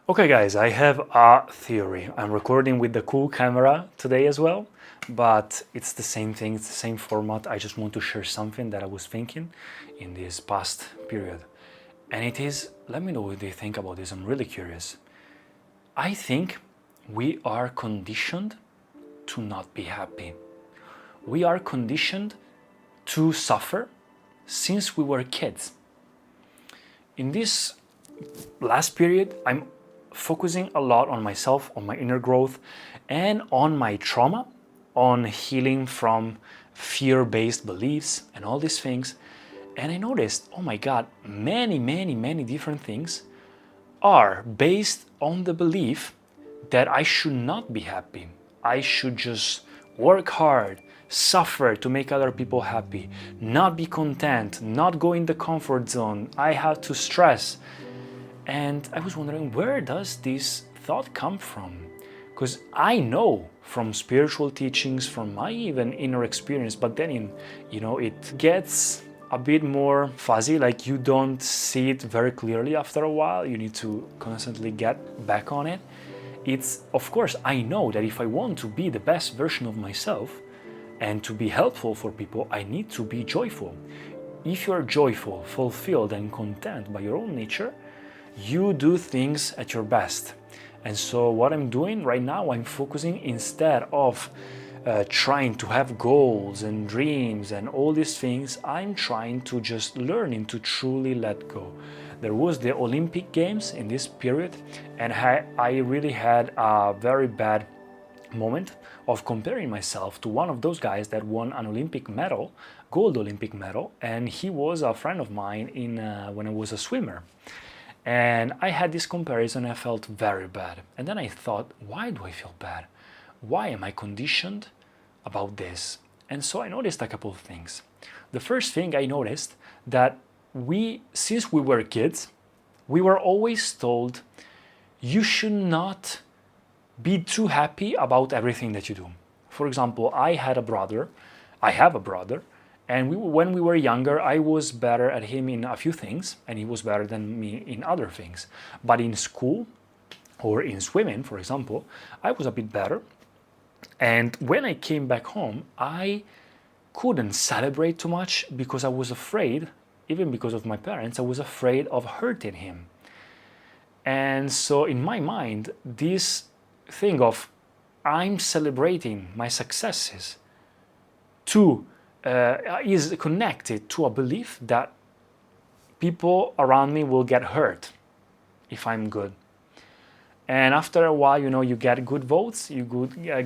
Okay guys, I have a theory. I'm recording with the cool camera today as well, but it's the same thing, it's the same format. I just want to share something that I was thinking in this past period. And it is, let me know what you think about this, I'm really curious. I think we are conditioned to not be happy. We are conditioned to suffer since we were kids. In this last period, I'm focusing a lot on myself, on my inner growth, and on my trauma, on healing from fear-based beliefs and all these things. And I noticed, oh my God, many different things are based on the belief that I should not be happy. I should just work hard, suffer to make other people happy, not be content, not go in the comfort zone. I have to stress. And I was wondering, where does this thought come from? Because I know from spiritual teachings, from my even inner experience, but then it gets a bit more fuzzy, like you don't see it very clearly after a while. You need to constantly get back on it. It's, of course, I know that if I want to be the best version of myself and to be helpful for people, I need to be joyful. If you're joyful, fulfilled, and content by your own nature, you do things at your best. And so what I'm doing right now, I'm focusing instead of trying to have goals and dreams and all these things, I'm trying to just learning to truly let go. There was the Olympic Games in this period, and I really had a very bad moment of comparing myself to one of those guys that won an Olympic medal, gold Olympic medal, and he was a friend of mine when I was a swimmer. And I had this comparison, I felt very bad. And then I thought, why do I feel bad? Why am I conditioned about this? And so I noticed a couple of things. The first thing I noticed that since we were kids, we were always told, you should not be too happy about everything that you do. For example, I have a brother, and when we were younger, I was better at him in a few things, and he was better than me in other things. But in school, or in swimming, for example, I was a bit better. And when I came back home, I couldn't celebrate too much because I was afraid, even because of my parents, I was afraid of hurting him. And so in my mind, this thing of I'm celebrating my successes is connected to a belief that people around me will get hurt if I'm good. And after a while, you get good votes, you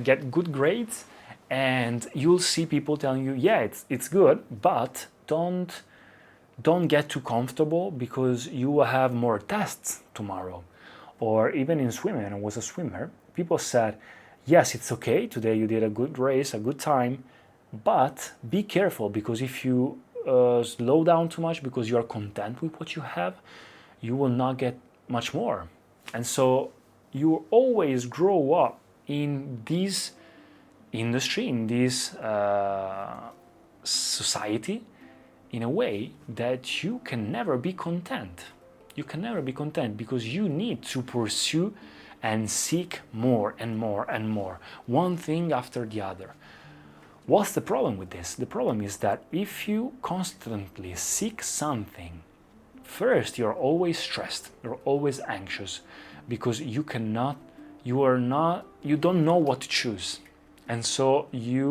get good grades, and you'll see people telling you, yeah, it's good, but don't get too comfortable because you will have more tests tomorrow. Or even in swimming, I was a swimmer, people said, yes, it's okay, today you did a good race, a good time, but be careful, because if you slow down too much because you are content with what you have, you will not get much more. And so you always grow up in this industry, in this society, in a way that you can never be content. You can never be content because you need to pursue and seek more and more and more, one thing after the other. What's the problem with this? The problem is that if you constantly seek something, first you're always stressed, you're always anxious, because you don't know what to choose. And so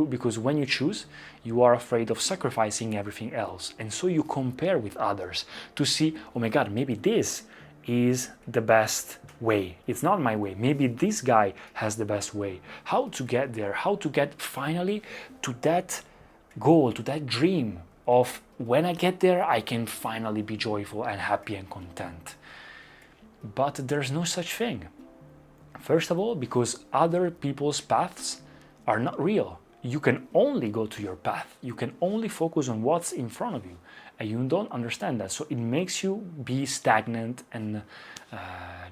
because when you choose, you are afraid of sacrificing everything else. And so you compare with others to see, oh my God, maybe this is the best way. It's not my way. Maybe this guy has the best way. How to get there, how to get finally to that goal, to that dream of when I get there, I can finally be joyful and happy and content. But there's no such thing. First of all, because other people's paths are not real. You can only go to your path. You can only focus on what's in front of you. And you don't understand that. So it makes you be stagnant and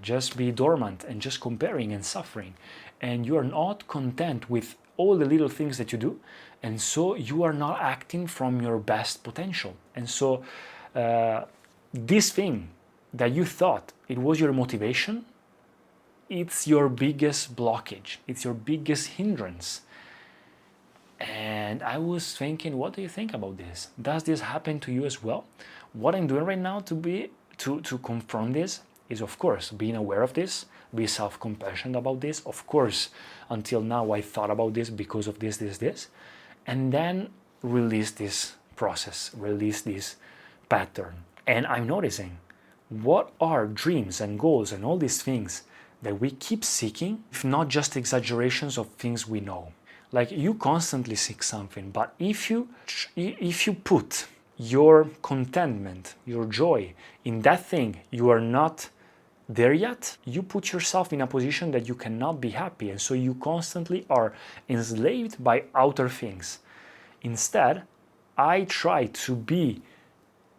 just be dormant and just comparing and suffering. And you are not content with all the little things that you do. And so you are not acting from your best potential. And so this thing that you thought it was your motivation it's your biggest blockage, it's your biggest hindrance. And I was thinking, what do you think about this? Does this happen to you as well? What I'm doing right now to confront this is, of course, being aware of this, be self-compassionate about this. Of course, until now I thought about this because of this, and then release this process, release this pattern. And I'm noticing what are dreams and goals and all these things that we keep seeking, if not just exaggerations of things we know. Like, you constantly seek something, but if you put your contentment, your joy in that thing you are not there yet, you put yourself in a position that you cannot be happy, and so you constantly are enslaved by outer things. Instead, I try to be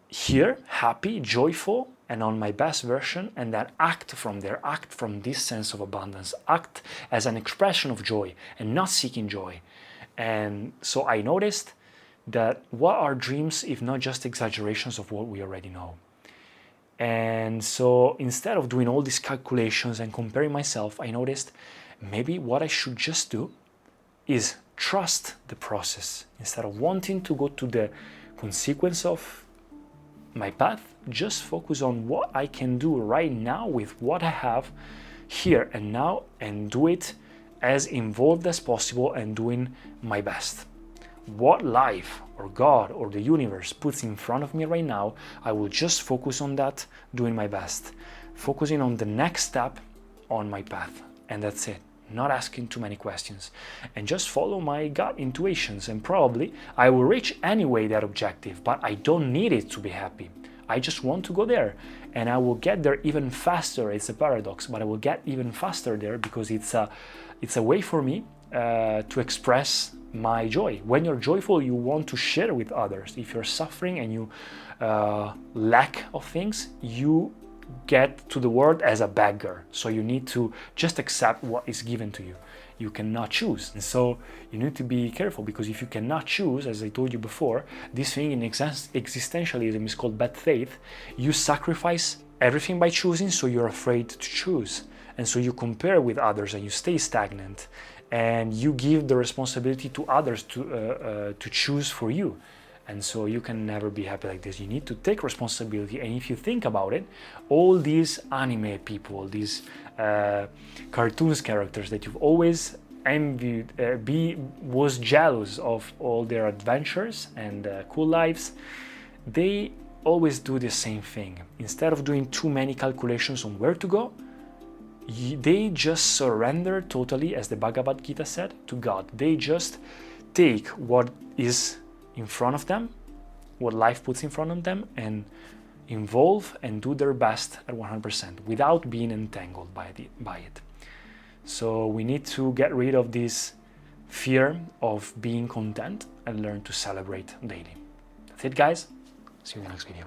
here, happy, joyful, and on my best version, and then act from there, act from this sense of abundance, act as an expression of joy and not seeking joy. And so I noticed that what are dreams if not just exaggerations of what we already know? And so instead of doing all these calculations and comparing myself, I noticed maybe what I should just do is trust the process. Instead of wanting to go to the consequence of my path, just focus on what I can do right now with what I have here and now, and do it as involved as possible and doing my best. What life or God or the universe puts in front of me right now, I will just focus on that, doing my best, focusing on the next step on my path, and that's it. Not asking too many questions, and just follow my gut intuitions, and probably I will reach anyway that objective, but I don't need it to be happy. I just want to go there, and I will get there even faster. It's a paradox, but I will get even faster there because it's a way for me to express my joy. When you're joyful, you want to share with others. If you're suffering and you lack of things, you get to the world as a beggar. So you need to just accept what is given to you. You cannot choose. And so you need to be careful, because if you cannot choose, as I told you before, this thing in existentialism is called bad faith. You sacrifice everything by choosing, so you're afraid to choose. And so you compare with others and you stay stagnant, and you give the responsibility to others to choose for you. And so you can never be happy like this. You need to take responsibility. And if you think about it, all these anime people, these cartoons characters that you've always envied, was jealous of all their adventures and cool lives, they always do the same thing. Instead of doing too many calculations on where to go, they just surrender totally, as the Bhagavad Gita said, to God. They just take what is in front of them, what life puts in front of them, and involve and do their best at 100% without being entangled by it. So we need to get rid of this fear of being content and learn to celebrate daily. That's it, guys. See you in the next video.